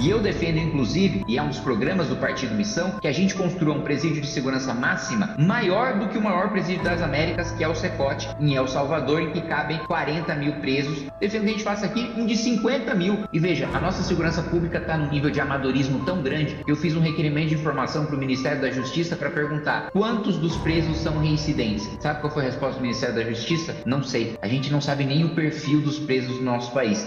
E eu defendo, inclusive, e é um dos programas do Partido Missão, que a gente construa um presídio de segurança máxima maior do que o maior presídio das Américas, que é o Cecote, em El Salvador, em que cabem 40 mil presos. Defendo que a gente faça aqui um de 50 mil. E veja, a nossa segurança pública está num nível de amadorismo tão grande que eu fiz um requerimento de informação para o Ministério da Justiça para perguntar quantos dos presos são reincidentes. Sabe qual foi a resposta do Ministério da Justiça? Não sei. A gente não sabe nem o perfil dos presos do nosso país.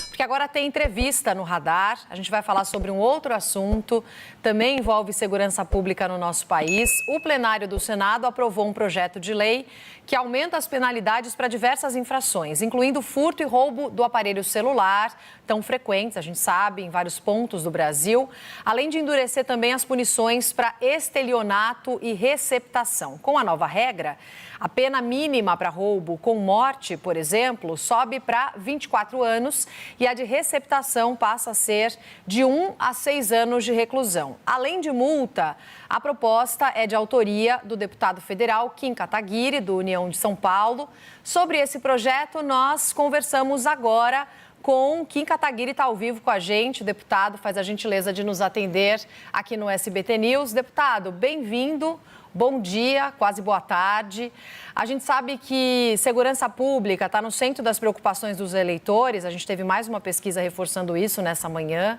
Porque agora tem entrevista no Radar, a gente vai falar sobre um outro assunto, também envolve segurança pública no nosso país. O plenário do Senado aprovou um projeto de lei que aumenta as penalidades para diversas infrações, incluindo furto e roubo do aparelho celular, tão frequentes, a gente sabe, em vários pontos do Brasil, além de endurecer também as punições para estelionato e receptação. Com a nova regra, a pena mínima para roubo com morte, por exemplo, sobe para 24 anos e a de receptação passa a ser de 1 a 6 anos de reclusão. Além de multa, a proposta é de autoria do deputado federal Kim Kataguiri, do União de São Paulo. Sobre esse projeto, nós conversamos agora com Kim Kataguiri, está ao vivo com a gente. O deputado faz a gentileza de nos atender aqui no SBT News. Deputado, bem-vindo. Bom dia, quase boa tarde. A gente sabe que segurança pública está no centro das preocupações dos eleitores. A gente teve mais uma pesquisa reforçando isso nessa manhã.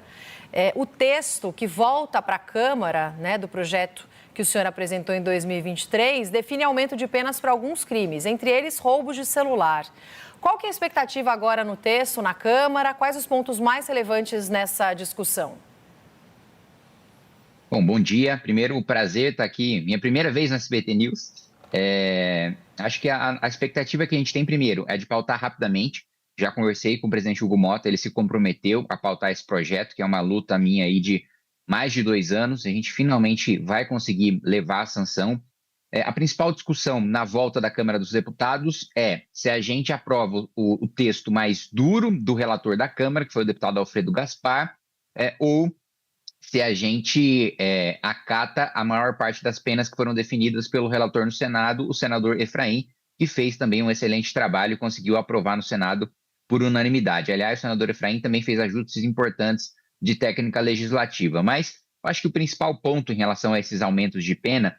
O texto que volta para a Câmara, do projeto que o senhor apresentou em 2023, define aumento de penas para alguns crimes, entre eles roubos de celular. Qual que é a expectativa agora no texto, na Câmara? Quais os pontos mais relevantes nessa discussão? Bom dia. Primeiro, o prazer estar aqui. Minha primeira vez no SBT News. Acho que a expectativa que a gente tem, primeiro, é de pautar rapidamente. Já conversei com o presidente Hugo Mota, ele se comprometeu a pautar esse projeto, que é uma luta minha aí de mais de 2 anos. A gente finalmente vai conseguir levar a sanção. A principal discussão na volta da Câmara dos Deputados é se a gente aprova o texto mais duro do relator da Câmara, que foi o deputado Alfredo Gaspar, ou se a gente acata a maior parte das penas que foram definidas pelo relator no Senado, o senador Efraim, que fez também um excelente trabalho e conseguiu aprovar no Senado por unanimidade. Aliás, o senador Efraim também fez ajustes importantes de técnica legislativa. Mas eu acho que o principal ponto em relação a esses aumentos de pena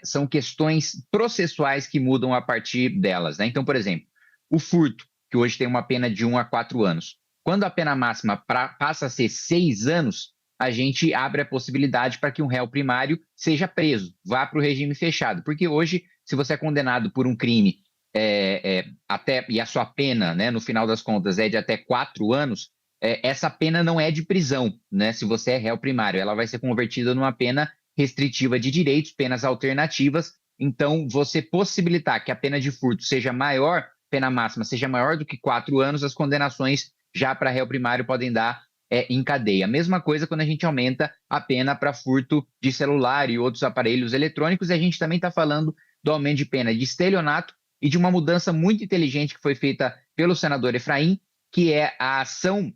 são questões processuais que mudam a partir delas. Então, por exemplo, o furto, que hoje tem uma pena de 1 a 4 anos. Quando a pena máxima passa a ser 6 anos, a gente abre a possibilidade para que um réu primário seja preso, vá para o regime fechado. Porque hoje, se você é condenado por um crime e a sua pena, no final das contas, é de até 4 anos, essa pena não é de prisão, se você é réu primário. Ela vai ser convertida numa pena restritiva de direitos, penas alternativas. Então, você possibilitar que a pena de furto seja maior, pena máxima seja maior do que 4 anos, as condenações já para réu primário podem dar em cadeia. Mesma coisa quando a gente aumenta a pena para furto de celular e outros aparelhos eletrônicos, e a gente também está falando do aumento de pena de estelionato e de uma mudança muito inteligente que foi feita pelo senador Efraim, que é a ação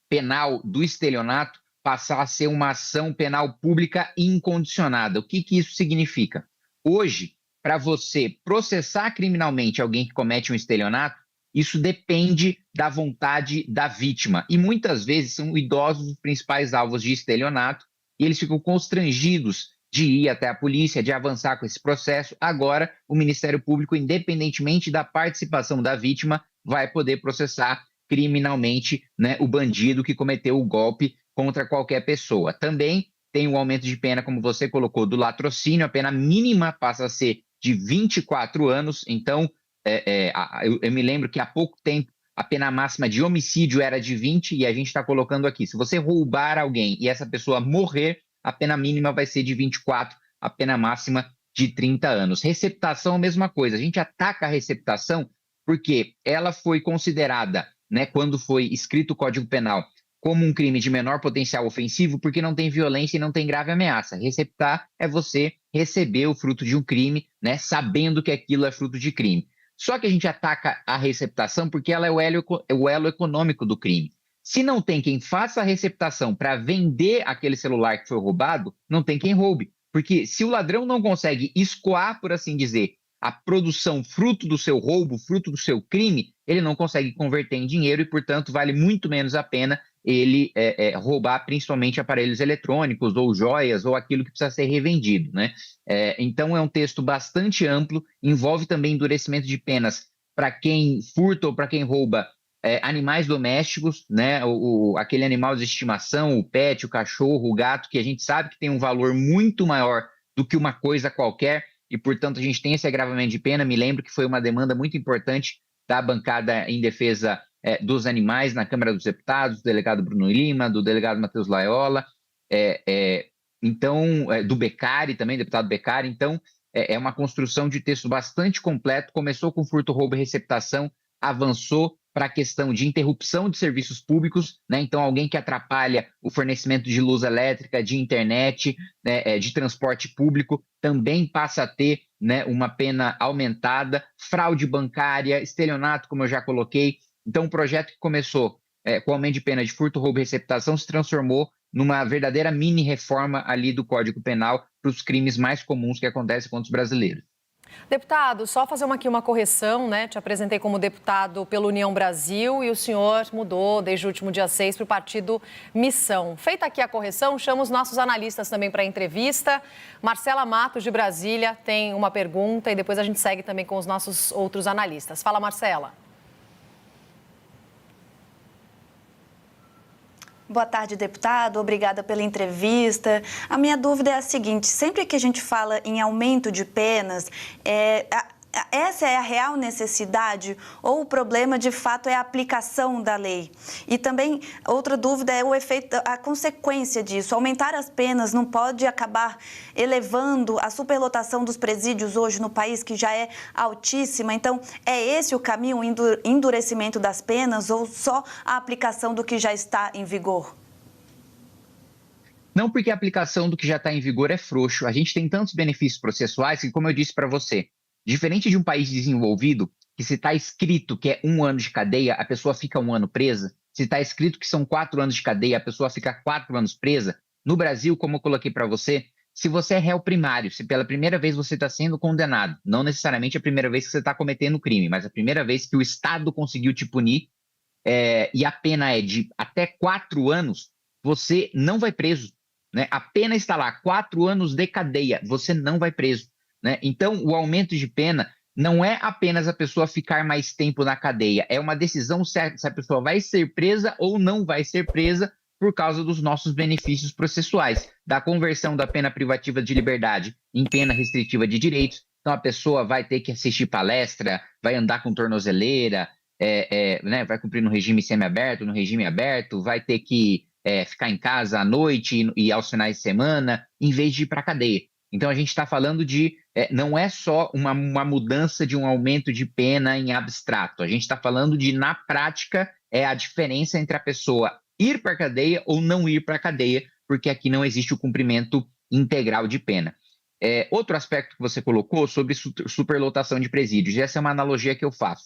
penal do estelionato passar a ser uma ação penal pública incondicionada. O que isso significa? Hoje, para você processar criminalmente alguém que comete um estelionato, isso depende da vontade da vítima. E muitas vezes são idosos os principais alvos de estelionato e eles ficam constrangidos de ir até a polícia, de avançar com esse processo. Agora, o Ministério Público, independentemente da participação da vítima, vai poder processar criminalmente o bandido que cometeu o golpe contra qualquer pessoa. Também tem o aumento de pena, como você colocou, do latrocínio. A pena mínima passa a ser de 24 anos. Então, eu me lembro que há pouco tempo a pena máxima de homicídio era de 20 e a gente está colocando aqui. Se você roubar alguém e essa pessoa morrer, a pena mínima vai ser de 24, a pena máxima de 30 anos. Receptação, a mesma coisa. A gente ataca a receptação porque ela foi considerada, quando foi escrito o Código Penal, como um crime de menor potencial ofensivo porque não tem violência e não tem grave ameaça. Receptar é você receber o fruto de um crime, sabendo que aquilo é fruto de crime. Só que a gente ataca a receptação porque ela é o elo econômico do crime. Se não tem quem faça a receptação para vender aquele celular que foi roubado, não tem quem roube. Porque se o ladrão não consegue escoar, por assim dizer, a produção fruto do seu roubo, fruto do seu crime, ele não consegue converter em dinheiro e, portanto, vale muito menos a pena ele roubar principalmente aparelhos eletrônicos ou joias ou aquilo que precisa ser revendido, né? Então, é um texto bastante amplo, envolve também endurecimento de penas para quem furta ou para quem rouba animais domésticos, né? Aquele animal de estimação, o pet, o cachorro, o gato, que a gente sabe que tem um valor muito maior do que uma coisa qualquer e, portanto, a gente tem esse agravamento de pena. Me lembro que foi uma demanda muito importante da bancada em defesa dos animais na Câmara dos Deputados, do delegado Bruno Lima, do delegado Matheus Laiola, então, do Beccari também, deputado Beccari. Então, é uma construção de texto bastante completo. Começou com furto, roubo e receptação, avançou para a questão de interrupção de serviços públicos, né? Então, alguém que atrapalha o fornecimento de luz elétrica, de internet, né, de transporte público, também passa a ter, né, uma pena aumentada. Fraude bancária, estelionato, como eu já coloquei. Então, o projeto que começou com aumento de pena de furto, roubo e receptação se transformou numa verdadeira mini-reforma ali do Código Penal para os crimes mais comuns que acontecem contra os brasileiros. Deputado, só fazer aqui uma correção, né? Te apresentei como deputado pela União Brasil e o senhor mudou desde o último dia 6 para o partido Missão. Feita aqui a correção, chamo os nossos analistas também para a entrevista. Marcela Matos, de Brasília, tem uma pergunta e depois a gente segue também com os nossos outros analistas. Fala, Marcela. Boa tarde, deputado. Obrigada pela entrevista. A minha dúvida é a seguinte: sempre que a gente fala em aumento de penas, essa é a real necessidade ou o problema, de fato, é a aplicação da lei? E também, outra dúvida é o efeito, a consequência disso. Aumentar as penas não pode acabar elevando a superlotação dos presídios hoje no país, que já é altíssima? Então, é esse o caminho, o endurecimento das penas, ou só a aplicação do que já está em vigor? Não, porque a aplicação do que já está em vigor é frouxo. A gente tem tantos benefícios processuais que, como eu disse para você, diferente de um país desenvolvido, que se está escrito que é 1 ano de cadeia, a pessoa fica 1 ano presa. Se está escrito que são 4 anos de cadeia, a pessoa fica 4 anos presa. No Brasil, como eu coloquei para você, se você é réu primário, se pela primeira vez você está sendo condenado, não necessariamente a primeira vez que você está cometendo crime, mas a primeira vez que o Estado conseguiu te punir, e a pena é de até 4 anos, você não vai preso, né? A pena está lá, 4 anos de cadeia, você não vai preso. Né? Então, o aumento de pena não é apenas a pessoa ficar mais tempo na cadeia, é uma decisão certa se a pessoa vai ser presa ou não vai ser presa por causa dos nossos benefícios processuais, da conversão da pena privativa de liberdade em pena restritiva de direitos. Então, a pessoa vai ter que assistir palestra, vai andar com tornozeleira, né? Vai cumprir no regime semiaberto, no regime aberto, vai ter que ficar em casa à noite e aos finais de semana, em vez de ir para a cadeia. Então, a gente está falando de, não é só uma mudança de um aumento de pena em abstrato. A gente está falando de, na prática, a diferença entre a pessoa ir para a cadeia ou não ir para a cadeia, porque aqui não existe o cumprimento integral de pena. Outro aspecto que você colocou sobre superlotação de presídios, essa é uma analogia que eu faço.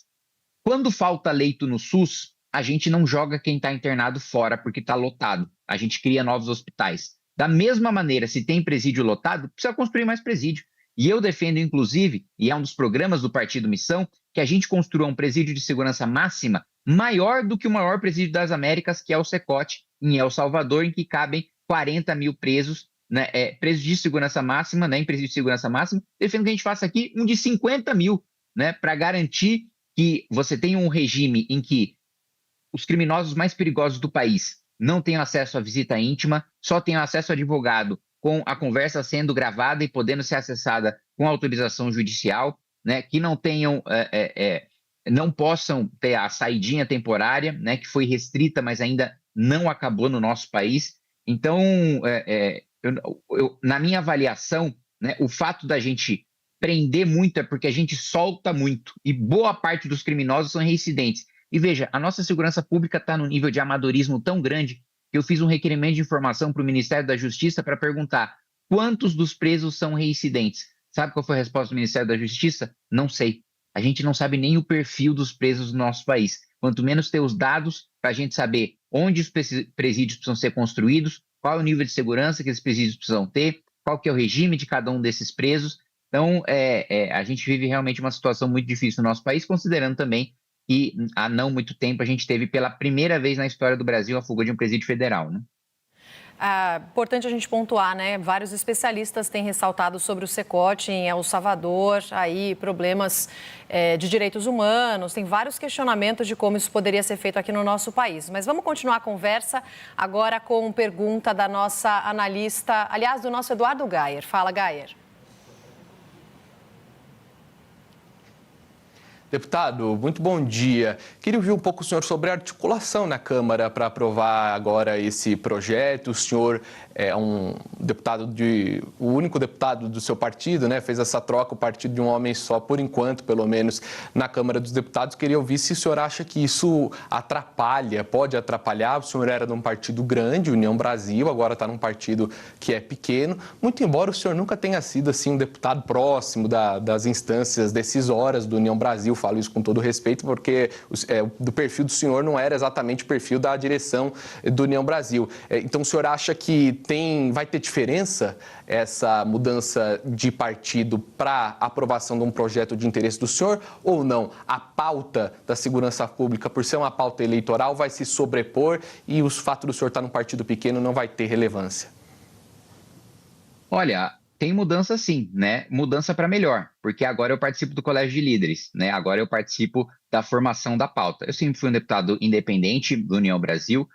Quando falta leito no SUS, a gente não joga quem está internado fora porque está lotado. A gente cria novos hospitais. Da mesma maneira, se tem presídio lotado, precisa construir mais presídio. E eu defendo, inclusive, e é um dos programas do Partido Missão, que a gente construa um presídio de segurança máxima maior do que o maior presídio das Américas, que é o Secote, em El Salvador, em que cabem 40 mil presos, né, presos de segurança máxima, né, em presídio de segurança máxima. Defendo que a gente faça aqui um de 50 mil, né, para garantir que você tenha um regime em que os criminosos mais perigosos do país não tenham acesso à visita íntima, só tenham acesso ao advogado com a conversa sendo gravada e podendo ser acessada com autorização judicial, né? Que não tenham, não possam ter a saidinha temporária, né? Que foi restrita, mas ainda não acabou no nosso país. Então, na minha avaliação, né, o fato da gente prender muito é porque a gente solta muito, e boa parte dos criminosos são reincidentes. E veja, a nossa segurança pública está no nível de amadorismo tão grande que eu fiz um requerimento de informação para o Ministério da Justiça para perguntar quantos dos presos são reincidentes. Sabe qual foi a resposta do Ministério da Justiça? Não sei. A gente não sabe nem o perfil dos presos do nosso país. Quanto menos ter os dados para a gente saber onde os presídios precisam ser construídos, qual é o nível de segurança que esses presídios precisam ter, qual que é o regime de cada um desses presos. Então, a gente vive realmente uma situação muito difícil no nosso país, considerando também que há não muito tempo a gente teve pela primeira vez na história do Brasil a fuga de um presídio federal, né? Importante a gente pontuar, né? Vários especialistas têm ressaltado sobre o Cecote em El Salvador, aí problemas de direitos humanos, tem vários questionamentos de como isso poderia ser feito aqui no nosso país. Mas vamos continuar a conversa agora com pergunta da nossa analista, aliás, do nosso Eduardo Gayer. Fala, Gayer. Deputado, muito bom dia. Queria ouvir um pouco o senhor sobre a articulação na Câmara para aprovar agora esse projeto. O senhor é o único deputado do seu partido, né? Fez essa troca, o partido de um homem só, por enquanto, pelo menos, na Câmara dos Deputados. Queria ouvir se o senhor acha que isso pode atrapalhar. O senhor era de um partido grande, União Brasil, agora está num partido que é pequeno. Muito embora o senhor nunca tenha sido assim um deputado próximo das instâncias decisórias do União Brasil. Falo isso com todo respeito, porque do perfil do senhor não era exatamente o perfil da direção do União Brasil. Então, o senhor acha que vai ter diferença essa mudança de partido para aprovação de um projeto de interesse do senhor ou não? A pauta da segurança pública, por ser uma pauta eleitoral, vai se sobrepor e o fato do senhor estar num partido pequeno não vai ter relevância? Olha, tem mudança sim, né? Mudança para melhor, porque agora eu participo do Colégio de Líderes, né? Agora eu participo da formação da pauta. Eu sempre fui um deputado independente do União Brasil,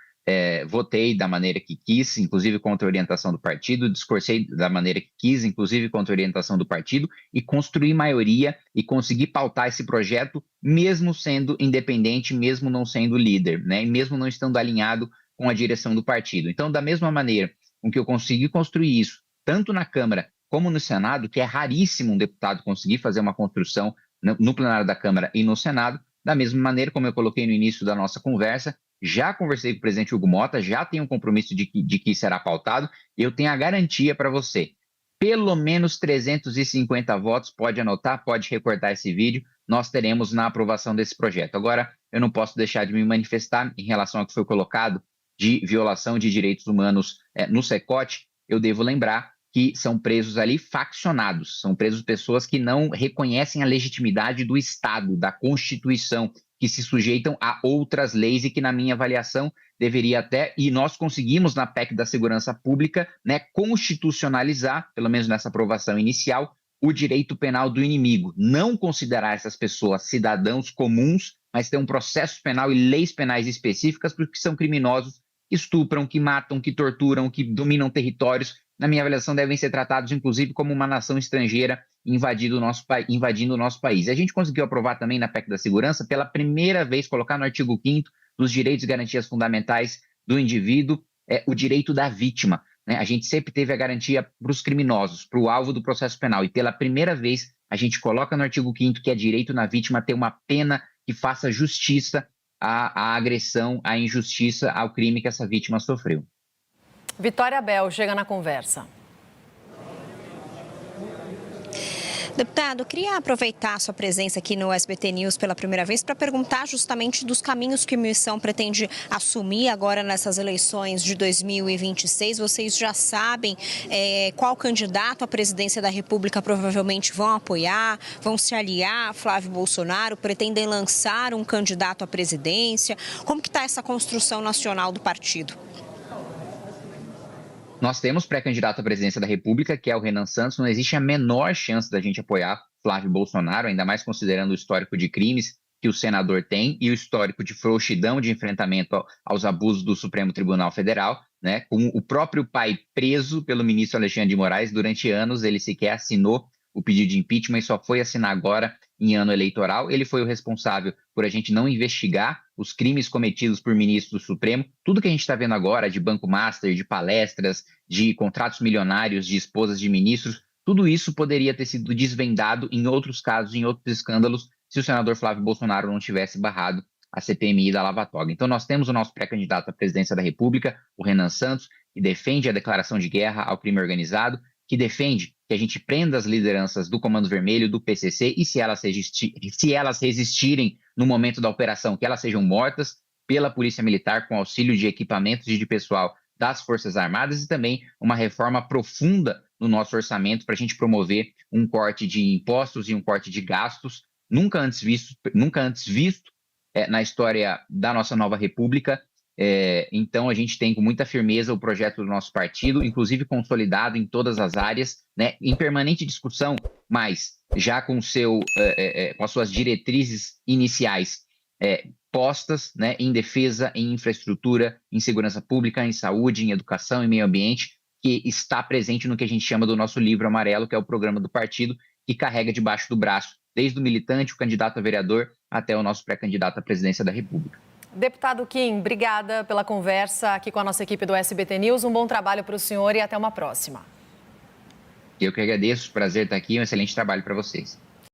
votei da maneira que quis, inclusive contra a orientação do partido, discursei da maneira que quis, inclusive contra a orientação do partido, e construí maioria e consegui pautar esse projeto, mesmo sendo independente, mesmo não sendo líder, né? E mesmo não estando alinhado com a direção do partido. Então, da mesma maneira com que eu consegui construir isso, tanto na Câmara como no Senado, que é raríssimo um deputado conseguir fazer uma construção no plenário da Câmara e no Senado, da mesma maneira como eu coloquei no início da nossa conversa, já conversei com o presidente Hugo Motta, já tenho um compromisso de que será pautado, e eu tenho a garantia para você, pelo menos 350 votos, pode anotar, pode recortar esse vídeo, nós teremos na aprovação desse projeto. Agora, eu não posso deixar de me manifestar em relação ao que foi colocado de violação de direitos humanos no Cecote. Eu devo lembrar que são presos ali faccionados, são presos pessoas que não reconhecem a legitimidade do Estado, da Constituição, que se sujeitam a outras leis e que, na minha avaliação, deveria até, e nós conseguimos na PEC da Segurança Pública, né, constitucionalizar, pelo menos nessa aprovação inicial, o direito penal do inimigo, não considerar essas pessoas cidadãos comuns, mas ter um processo penal e leis penais específicas porque são criminosos, que estupram, que matam, que torturam, que dominam territórios. Na minha avaliação, devem ser tratados, inclusive, como uma nação estrangeira invadindo o nosso país. A gente conseguiu aprovar também na PEC da Segurança, pela primeira vez, colocar no artigo 5º dos direitos e garantias fundamentais do indivíduo, o direito da vítima, né? A gente sempre teve a garantia para os criminosos, para o alvo do processo penal, e pela primeira vez a gente coloca no artigo 5º que é direito na vítima ter uma pena que faça justiça à agressão, à injustiça, ao crime que essa vítima sofreu. Vitória Bel chega na conversa. Deputado, queria aproveitar a sua presença aqui no SBT News pela primeira vez para perguntar justamente dos caminhos que a missão pretende assumir agora nessas eleições de 2026. Vocês já sabem qual candidato à presidência da República provavelmente vão apoiar, vão se aliar a Flávio Bolsonaro, pretendem lançar um candidato à presidência. Como que está essa construção nacional do partido? Nós temos pré-candidato à presidência da República, que é o Renan Santos. Não existe a menor chance da gente apoiar Flávio Bolsonaro, ainda mais considerando o histórico de crimes que o senador tem e o histórico de frouxidão de enfrentamento aos abusos do Supremo Tribunal Federal, né? Com o próprio pai preso pelo ministro Alexandre de Moraes durante anos, ele sequer assinou o pedido de impeachment e só foi assinar agora em ano eleitoral. Ele foi o responsável por a gente não investigar os crimes cometidos por ministros do Supremo. Tudo que a gente está vendo agora de Banco Master, de palestras, de contratos milionários de esposas de ministros, tudo isso poderia ter sido desvendado em outros casos, em outros escândalos, se o senador Flávio Bolsonaro não tivesse barrado a CPMI da Lava Toga. Então nós temos o nosso pré-candidato à presidência da República, o Renan Santos, que defende a declaração de guerra ao crime organizado, que defende que a gente prenda as lideranças do Comando Vermelho, do PCC, e se elas resistirem no momento da operação, que elas sejam mortas pela Polícia Militar com auxílio de equipamentos e de pessoal das Forças Armadas, e também uma reforma profunda no nosso orçamento para a gente promover um corte de impostos e um corte de gastos nunca antes visto na história da nossa nova república. Então, a gente tem com muita firmeza o projeto do nosso partido, inclusive consolidado em todas as áreas, né, em permanente discussão, mas já com as suas diretrizes iniciais postas, né, em defesa, em infraestrutura, em segurança pública, em saúde, em educação, em meio ambiente, que está presente no que a gente chama do nosso livro amarelo, que é o programa do partido, que carrega debaixo do braço, desde o militante, o candidato a vereador, até o nosso pré-candidato à presidência da República. Deputado Kim, obrigada pela conversa aqui com a nossa equipe do SBT News. Um bom trabalho para o senhor e até uma próxima. Eu que agradeço, prazer estar aqui, um excelente trabalho para vocês.